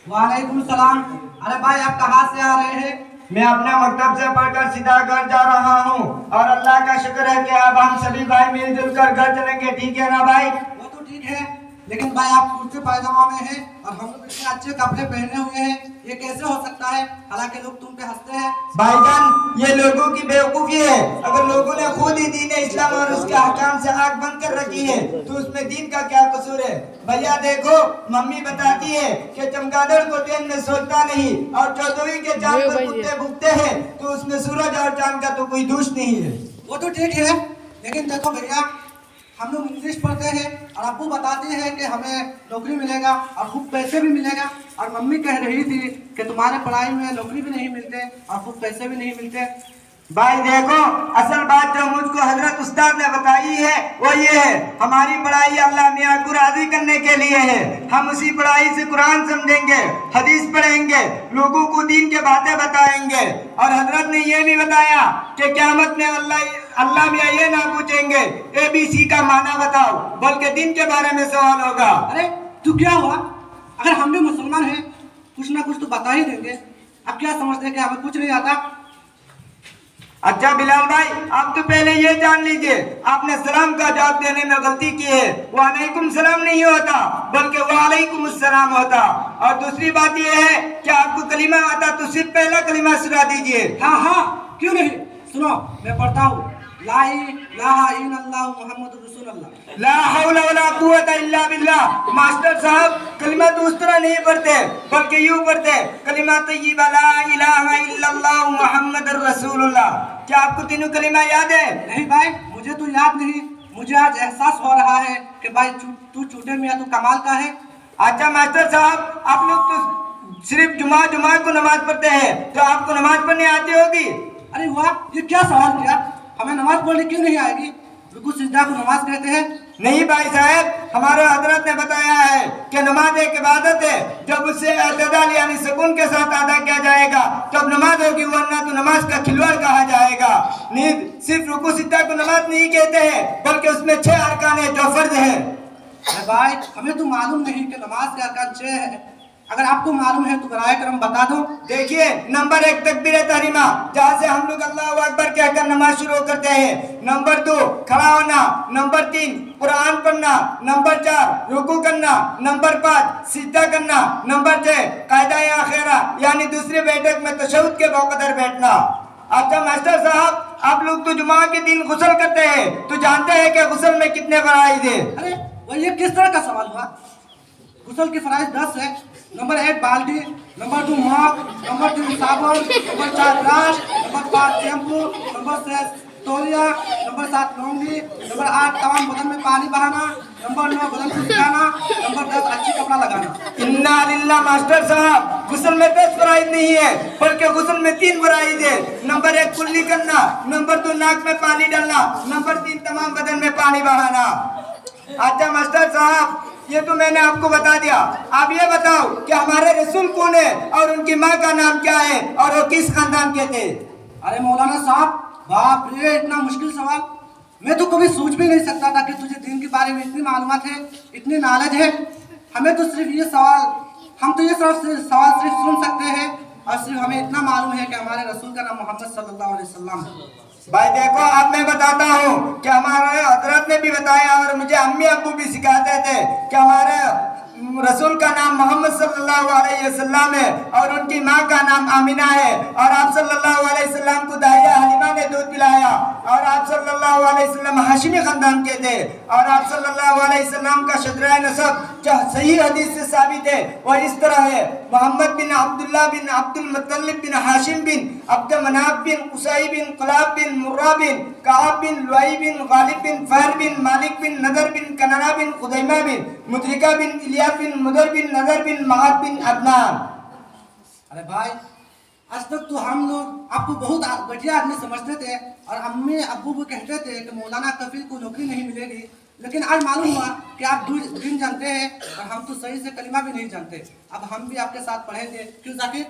वालेकुम सलाम। अरे भाई आप कहाँ से आ रहे हैं? मैं अपना मकतब से पढ़कर सीधा घर जा रहा हूँ और अल्लाह का शुक्र है कि अब हम सभी भाई मिलजुल कर घर चलेंगे। ठीक है ना भाई? वो तो ठीक है, लेकिन भाई आप कुर्ते पायजामा में हैं और हम लोग इतने अच्छे कपड़े पहने हुए हैं, ये कैसे हो सकता है? हालांकि लोग तुम पे हंसते हैं। भाईजान, ये लोगों की बेवकूफी है। अगर लोगों ने खुद ही दीन इस्लाम और उसके अहकाम से आंख बंद कर रखी है तो उसमें दीन का क्या कसूर है? भैया देखो, मम्मी बताती है कि चमगादड़ को ट्रेन में सोचता नहीं और चौदहवीं के चांद पर कुत्ते भूखते हैं तो उसमें सूरज और चांद का तो कोई दोष नहीं है। वो तो ठीक है, लेकिन देखो भैया, हम लोग इंग्लिश पढ़ते हैं और अब्बू बताते हैं कि हमें नौकरी मिलेगा और खूब पैसे भी मिलेगा, और मम्मी कह रही थी कि तुम्हारे पढ़ाई में नौकरी भी नहीं मिलते और खूब पैसे भी नहीं मिलते। भाई देखो, असल बात जो मुझको हजरत उस्ताद ने बताई है वो ये है, हमारी पढ़ाई अल्लाह मियां को राजी करने के लिए है। हम उसी पढ़ाई से कुरान समझेंगे, हदीस पढ़ेंगे, लोगों को दीन के बातें बताएंगे। और हजरत ने ये भी बताया कि क़यामत में अल्लाह मियां ये ना पूछेंगे ABC का माना बताओ, बल्कि दिन के बारे में सवाल होगा। अरे तू क्या हुआ? अगर हम भी मुसलमान हैं कुछ ना कुछ तो बता ही देंगे। अब क्या समझते हैं कि हमें कुछ नहीं आता? अच्छा बिलाल भाई, आप तो पहले ये जान लीजिए, आपने सलाम का जवाब देने में गलती की है। वालेकुम सलाम नहीं होता बल्कि वालेकुम अस्सलाम होता। और दूसरी बात ये है कि आपको कलीमा आता तो सिर्फ पहला कलीमा सुना दीजिए। हाँ हाँ, क्यों नहीं, सुनो मैं पढ़ता हूँ। ला इलाहा इल्लल्लाह मुहम्मदुर रसूलुल्लाह। ला हौला वला कुव्वता इल्ला बिल्लाह। मास्टर साहब, कलिमा तो उस तरह नहीं पढ़ते बल्कि यूं पढ़ते, कलिमा तय्यिबा ला इलाहा इल्लल्लाह मुहम्मदुर रसूलुल्लाह। क्या आपको तीनों कलिमा याद है? नहीं भाई, मुझे तो याद नहीं। मुझे आज एहसास हो रहा है कि भाई तू चूटे मियां तू कमाल का है। अच्छा मास्टर साहब, आप लोग तो सिर्फ जुमा को नमाज पढ़ते हैं, तो आपको नमाज पढ़ने आती होगी? अरे वाह, ये क्या सवाल किया? हमें नमाज पढ़ने क्यों नहीं आएगी? रुकू सिजदा को नमाज कहते हैं। नहीं भाई साहब, हमारे हजरत ने बताया है कि नमाज एक इबादत है, जब उससे अतदाल यानी सुकून के साथ अदा किया जाएगा तब नमाज होगी, वरना तो नमाज का खिलवाड़ कहा जाएगा। नींद सिर्फ रुकू सिद्धा को नमाज नहीं कहते हैं बल्कि उसमें 6 अरकान है जो फर्ज है। अरे भाई, हमें तो मालूम नहीं कि नमाज के अरकान 6 है। अगर आपको मालूम है तो बराए करम बता दो। देखिए, नंबर 1 तकबीर तहरीमा, जहाँ से हम लोग अल्लाहु अकबर कहकर नमाज शुरू करते हैं। नंबर 2 खड़ा होना। नंबर 3 कुरान पढ़ना। नंबर 4 रुकू करना। नंबर 5 सिजदा करना। नंबर 6 कायदा आखिरा यानी दूसरे बैठक में तशहुद के मौक़दर बैठना। अच्छा मास्टर साहब, आप लोग तो जुमा के दिन गुस्ल करते हैं, तो जानते हैं कि गुस्ल में कितने फराइज है? अरे वो ये किस तरह का सवाल हुआ? गुस्ल की फराइज 10 है। नंबर 1 बाल्टी, नंबर 2 मग, नंबर 3 साबुन, number 4 brush, number 5 shampoo, number 6 तौलिया, नंबर 7 लौंगी, नंबर 8 तमाम बदन में पानी बहाना, नंबर 9 बदन को सुखाना, नंबर 10 अच्छी कपड़ा लगाना। इन्ना लिल्लाह मास्टर साहब, गुस्ल में 10 फराइज नहीं है बल्कि गुस्ल में 3 फराइज है। नंबर 1 कुल्ली करना, नंबर 2 नाक में पानी डालना, नंबर 3 तमाम बदन में पानी बहाना। अच्छा मास्टर साहब, ये तो मैंने आपको बता दिया, आप ये बताओ कि हमारे रसूल कौन है और उनकी माँ का नाम क्या है और वो किस खानदान के थे? अरे मौलाना साहब, बाप रे, इतना मुश्किल सवाल मैं तो कभी सोच भी नहीं सकता था कि तुझे दीन के बारे में इतनी मालूमात है, इतनी नॉलेज है। हमें तो सिर्फ ये सवाल, हम तो ये सवाल सिर्फ सुन सकते हैं और सिर्फ हमें इतना मालूम है कि हमारे रसूल का नाम मोहम्मद सल्लल्लाहु अलैहि वसल्लम है। भाई देखो, अब मैं बताता हूँ कि हमारे हजरत ने भी बताया और मुझे अम्मी अब्बू भी सिखाते थे कि हमारे रसूल का नाम मोहम्मद सल्लल्लाहु अलैहि वसल्लम है और उनकी माँ का नाम आमिना है। और आप सल्लल्लाहु अलैहि वसल्लम को दाहिया हलीमा ने दूध पिलाया और आप सल्लल्लाहु अलैहि वसल्लम हाशिमी खानदान के थे। और आप सल्लल्लाहु अलैहि वसल्लम का शजरा नसब जो सही हदीस से साबित है वो इस तरह है, मोहम्मद बिन अब्दुल्लाह बिन अब्दुल मुत्तलिब बिन हाशिम बिन अब्द मनाफ बिन कुसै बिन कुलाब बिन मुर्रा बिन काब बिन लुआई बिन गालिब बिन फहर बिन मालिक बिन नदर बिन कनाना बिन खुदैमा बिन मुद्रिका बिन इलियास बिन मुदर बिन नजर बिन महाद बिन अदनान। अरे भाई, आज तक तो हम लोग आपको बहुत बढ़िया आदमी समझते थे और अम्मी अब्बू भी कहते थे कि मौलाना कफील को नौकरी नहीं मिलेगी, लेकिन आज मालूम हुआ कि आप दिन जानते हैं और हम तो सही से कलिमा भी नहीं जानते। अब हम भी आपके साथ पढ़ेंगे, क्यों जाकिर?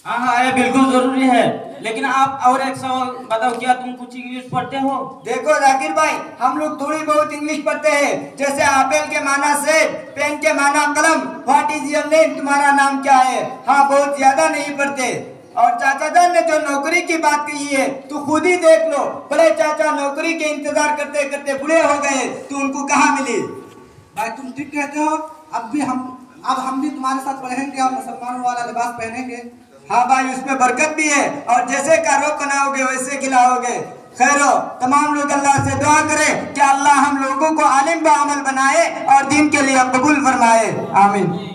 हाँ हाँ, ये बिल्कुल जरूरी है। लेकिन आप और एक सवाल बताओ, क्या तुम कुछ इंग्लिश पढ़ते हो? देखो जाकिर भाई, हम लोग थोड़ी बहुत इंग्लिश पढ़ते हैं। जैसे एप्पल के माना सेब, पेन के माना कलम, व्हाट इज योर नेम, तुम्हारा नाम क्या है। हाँ, बहुत ज्यादा नहीं पढ़ते। और चाचा जान ने जो नौकरी की बात कही है, तू खुद ही देख लो। बड़े चाचा नौकरी के इंतजार करते करते बूढ़े हो गए, तू उनको कहाँ मिली। भाई तुम ठीक कहते हो। अब हम भी तुम्हारे साथ पढ़ेंगे और मुसलमानों वाला लिबास पहनेंगे। हाँ भाई, उसमें बरकत भी है, और जैसे का रोक बनाओगे वैसे खिलाओगे। खैरो, तमाम लोग अल्लाह से दुआ करें कि अल्लाह हम लोगों को आलिम व अमल बनाए और दीन के लिए कबूल फरमाए। आमीन।